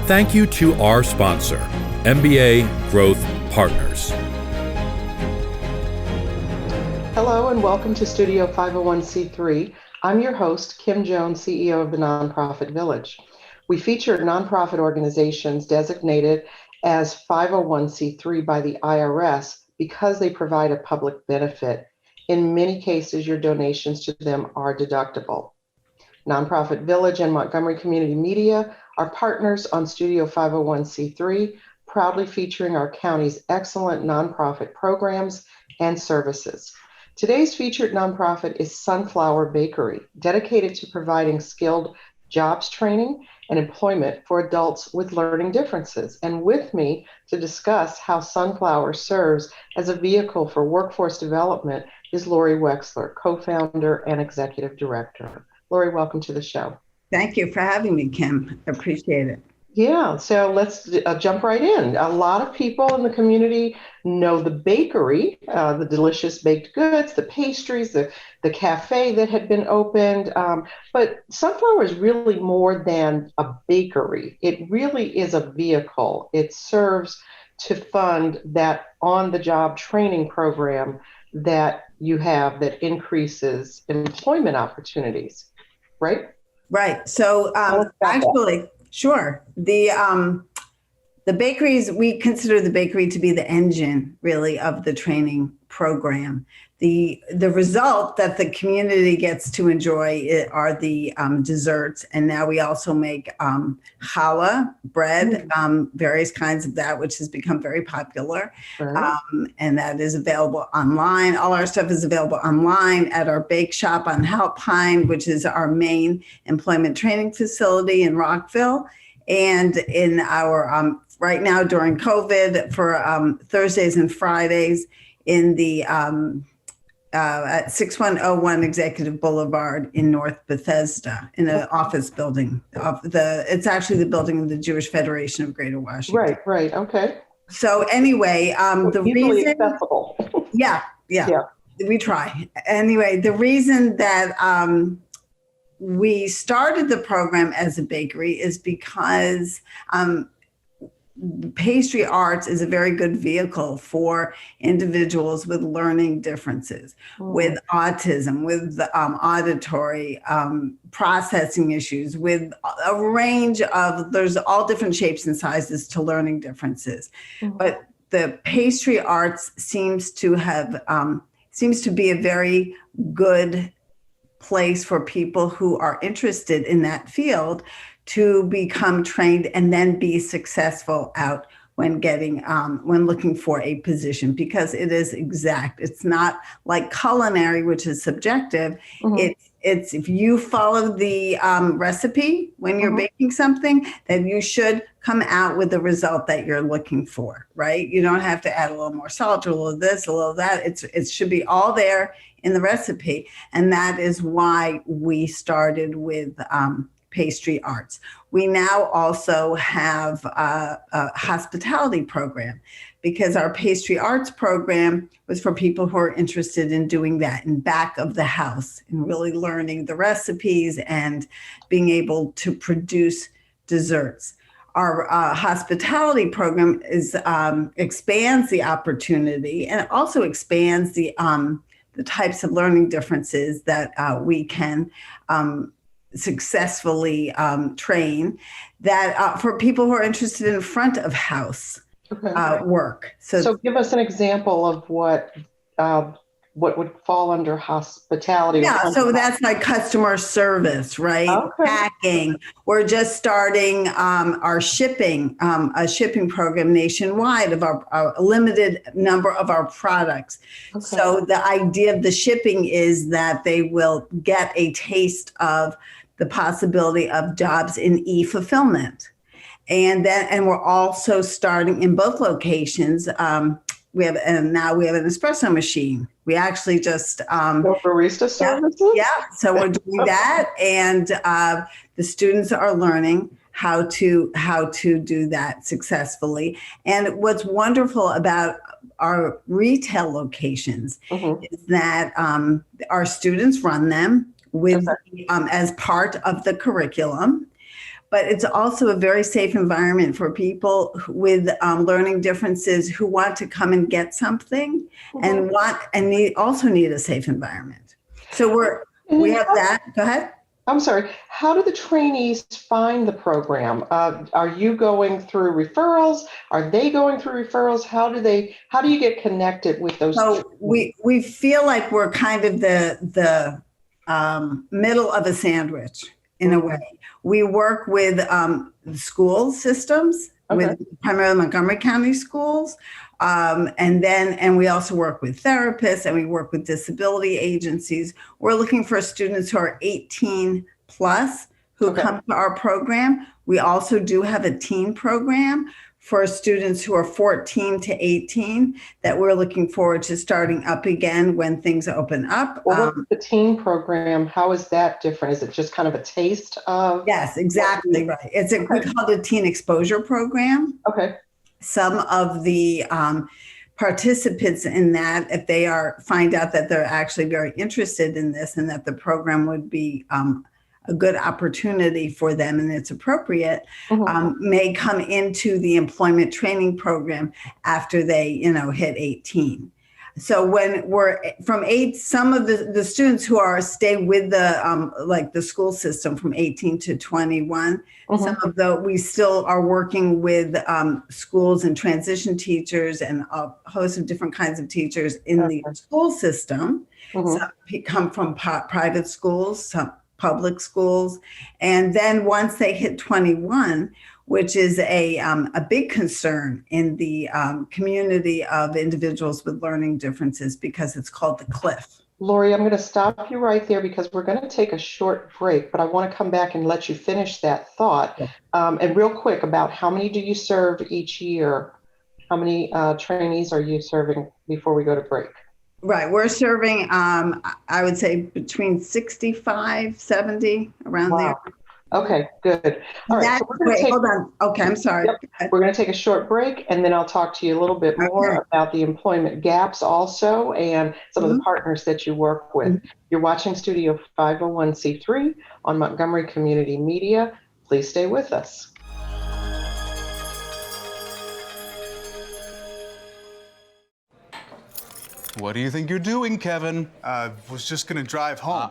Thank you to our sponsor, MBA Growth Partners. Hello and welcome to Studio 501c3. I'm your host, Kim Jones, CEO of the Nonprofit Village. We feature nonprofit organizations designated as 501c3 by the IRS because they provide a public benefit. In many cases, your donations to them are deductible. Nonprofit Village and Montgomery Community Media are partners on Studio 501c3, proudly featuring our county's excellent nonprofit programs and services. Today's featured nonprofit is Sunflower Bakery, dedicated to providing skilled jobs training and employment for adults with learning differences. And with me to discuss how Sunflower serves as a vehicle for workforce development is Laurie Wexler, co-founder and executive director. Laurie, welcome to the show. Thank you for having me, Kim. I appreciate it. Yeah, so let's jump right in. A lot of people in the community know the bakery, the delicious baked goods, the pastries, the cafe that had been opened. But Sunflower is really more than a bakery. It really is a vehicle. It serves to fund that on-the-job training program that you have that increases employment opportunities, right? Right. So actually, sure. The bakeries, we consider the bakery to be the engine, really, of the training program. The result that the community gets to enjoy are the desserts. And now we also make challah, bread, various kinds of that, which has become very popular. Right. And that is available online. All our stuff is available online at our bake shop on Alpine, which is our main employment training facility in Rockville. And in our, right now during COVID, for Thursdays and Fridays in the at 6101 Executive Boulevard in North Bethesda in an office building. It's actually the building of the Jewish Federation of Greater Washington. Right, okay. So anyway, the reason, accessible. yeah, we try. Anyway, the reason that we started the program as a bakery is because pastry arts is a very good vehicle for individuals with learning differences, with autism, with auditory processing issues, with a range of, there's all different shapes and sizes to learning differences. But the pastry arts seems to be a very good place for people who are interested in that field to become trained and then be successful out when looking for a position, because it is exact. It's not like culinary, which is subjective. It's if you follow the recipe when you're baking something, then you should come out with the result that you're looking for, right? You don't have to add a little more salt or a little of this, a little of that. It should be all there in the recipe. And that is why we started with pastry arts. We now also have a hospitality program, because our pastry arts program was for people who are interested in doing that in back of the house and really learning the recipes and being able to produce desserts. Our hospitality program expands the opportunity, and it also expands the types of learning differences that we can successfully train that for people who are interested in front of house work. So give us an example of what would fall under hospitality. Yeah, so that's like customer service, right? Okay. Packing. We're just starting our shipping, a shipping program nationwide of our limited number of our products. Okay. So the idea of the shipping is that they will get a taste of the possibility of jobs in e-fulfillment. And we're also starting in both locations. Now we have an espresso machine. We actually just barista services. Yeah, so we're doing that, and the students are learning how to do that successfully. And what's wonderful about our retail locations is that our students run them with as part of the curriculum. but it's also a very safe environment for people with learning differences who want to come and get something and also need a safe environment. So we have that. Go ahead. I'm sorry. How do the trainees find the program? Are you going through referrals? Are they going through referrals? How do you get connected with those? So we feel like we're kind of the middle of a sandwich in a way. We work with school systems, with primarily Montgomery County schools. And we also work with therapists, and we work with disability agencies. We're looking for students who are 18 plus who come to our program. We also do have a teen program for students who are 14 to 18 that we're looking forward to starting up again when things open up. Well, what's the teen program? How is that different? Is it just kind of a taste of? Yes, exactly right. We call it a teen exposure program. Okay. Some of the participants in that, if they find out that they're actually very interested in this and that the program would be a good opportunity for them and it's appropriate, may come into the employment training program after they, hit 18. So when we're from some of the students who stay with the school system from 18 to 21, some of we still are working with schools and transition teachers and a host of different kinds of teachers in the school system. Some come from private schools, some public schools. And then once they hit 21, which is a big concern in the community of individuals with learning differences, because it's called the cliff. Laurie, I'm going to stop you right there because we're going to take a short break, but I want to come back and let you finish that thought. And real quick, about how many do you serve each year? How many trainees are you serving before we go to break? Right. We're serving, I would say, between 65, 70, around there. Okay, good. All right. So hold on. Okay, I'm sorry. We're going to take a short break, and then I'll talk to you a little bit more about the employment gaps also and some of the partners that you work with. You're watching Studio 501c3 on Montgomery Community Media. Please stay with us. What do you think you're doing, Kevin? Was just gonna drive home.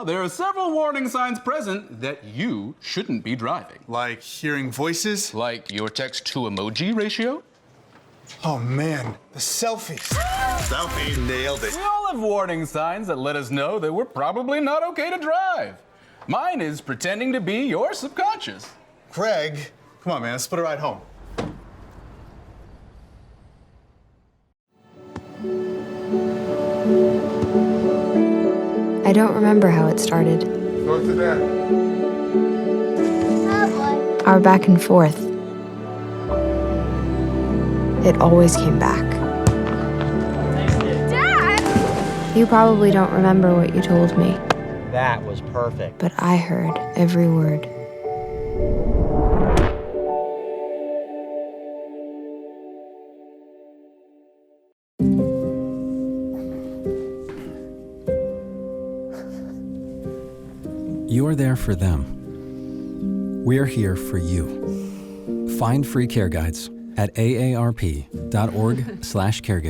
There are several warning signs present that you shouldn't be driving. Like hearing voices? Like your text-to-emoji ratio? Oh man, the selfies. Selfie, nailed it. We all have warning signs that let us know that we're probably not okay to drive. Mine is pretending to be your subconscious. Craig, come on man, let's split a ride home. I don't remember how it started. Go to that. Our back and forth. It always came back. Dad! You probably don't remember what you told me. That was perfect. But I heard every word. You're there for them. We're here for you. Find free care guides at aarp.org/caregiver.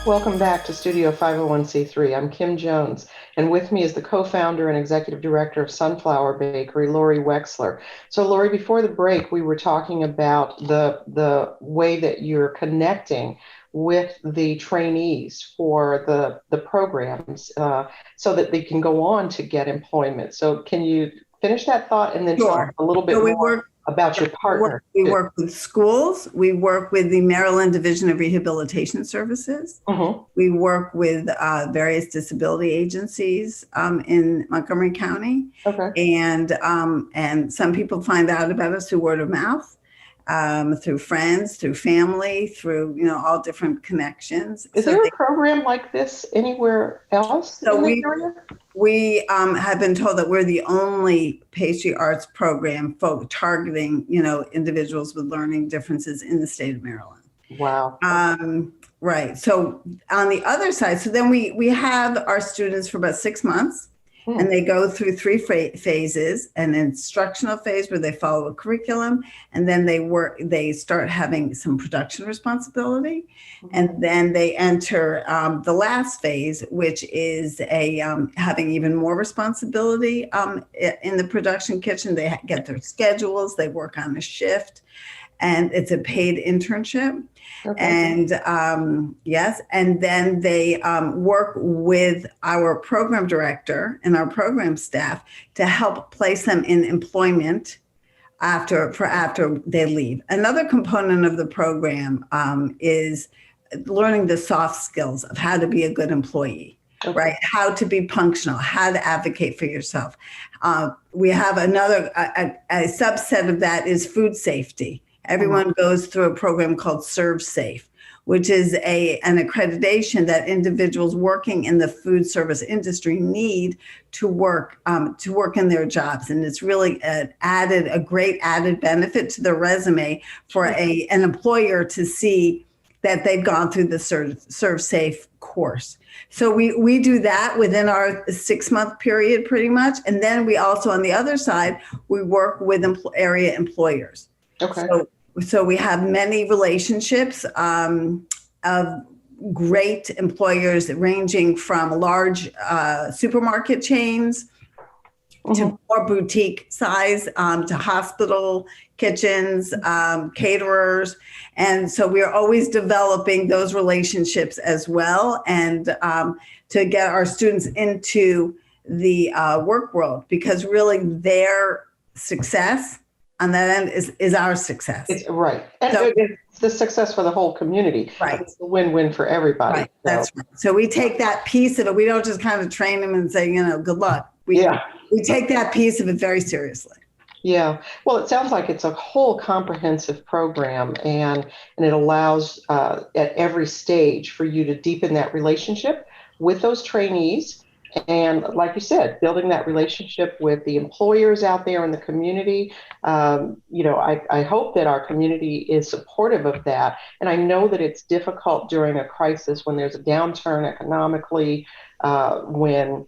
Welcome back to Studio 501c3. I'm Kim Jones, and with me is the co-founder and executive director of Sunflower Bakery, Laurie Wexler. So Laurie, before the break, we were talking about the way that you're connecting with the trainees for the programs so that they can go on to get employment. So can you finish that thought and then talk a little bit more about your partner? We work with schools. We work with the Maryland Division of Rehabilitation Services. We work with various disability agencies in Montgomery County. And some people find out about us through word of mouth. Through friends, through family, through, all different connections. Is there a program like this anywhere else? So we have been told that we're the only pastry arts program targeting, individuals with learning differences in the state of Maryland. Wow. Right. So on the other side, so then we have our students for about 6 months. And they go through three phases: an instructional phase where they follow a curriculum, and then they start having some production responsibility, and then they enter the last phase, which is having even more responsibility in the production kitchen. They get their schedules, they work on a shift, and it's a paid internship. Okay. And yes, and then they work with our program director and our program staff to help place them in employment after they leave. Another component of the program is learning the soft skills of how to be a good employee. Okay. Right? How to be functional, how to advocate for yourself. We have another a subset of that is food safety. Everyone goes through a program called Serve Safe, which is an accreditation that individuals working in the food service industry need to work in their jobs. And it's really a great added benefit to their resume for an employer to see that they've gone through the Serve Safe course. So we do that within our 6-month period pretty much. And then we also, on the other side, we work with area employers. Okay. So we have many relationships of great employers ranging from large supermarket chains to more boutique size, to hospital kitchens, caterers. And so we are always developing those relationships as well, and to get our students into the work world, because really their success on that end is our success. It's right. And so, it's the success for the whole community. Right. It's a win-win for everybody. Right. That's right. So we take that piece of it. We don't just kind of train them and say, good luck. We take that piece of it very seriously. Yeah. Well, it sounds like it's a whole comprehensive program, and it allows at every stage for you to deepen that relationship with those trainees. And like you said, building that relationship with the employers out there in the community. I hope that our community is supportive of that. And I know that it's difficult during a crisis when there's a downturn economically, when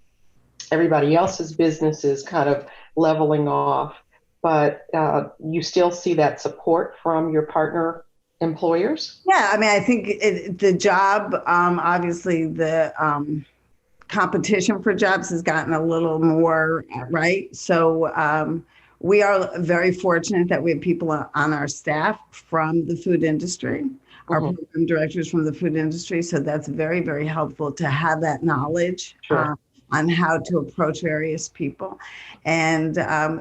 everybody else's business is kind of leveling off. But you still see that support from your partner employers? Yeah, I mean, I think the job, obviously the competition for jobs has gotten a little more, right? So we are very fortunate that we have people on our staff from the food industry, our program directors from the food industry. So that's very, very helpful to have that knowledge. Sure. On how to approach various people. And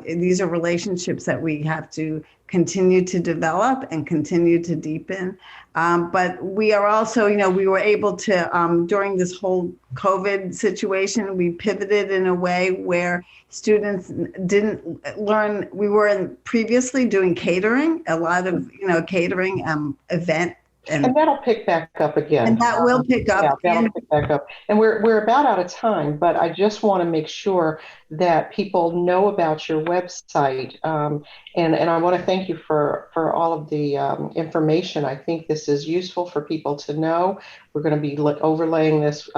these are relationships that we have to continue to develop and continue to deepen. But we are also, we were able to, during this whole COVID situation, we pivoted in a way where students didn't learn. We were previously doing catering, a lot of, catering event. And that'll pick back up again. And that will pick up. Yeah, that'll pick back up. And we're about out of time, but I just want to make sure that people know about your website. And I want to thank you for all of the information. I think this is useful for people to know. We're going to be overlaying this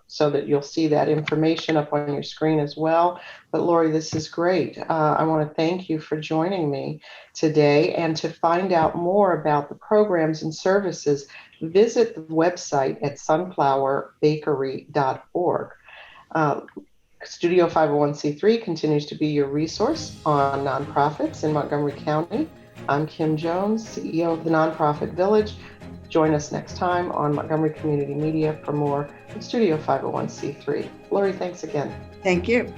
so that you'll see that information up on your screen as well. But Laurie, this is great. I want to thank you for joining me today. And to find out more about the programs and services, visit the website at sunflowerbakery.org. Studio 501c3 continues to be your resource on nonprofits in Montgomery County. I'm Kim Jones, CEO of the Nonprofit Village. Join us next time on Montgomery Community Media for more of Studio 501c3. Laurie, thanks again. Thank you.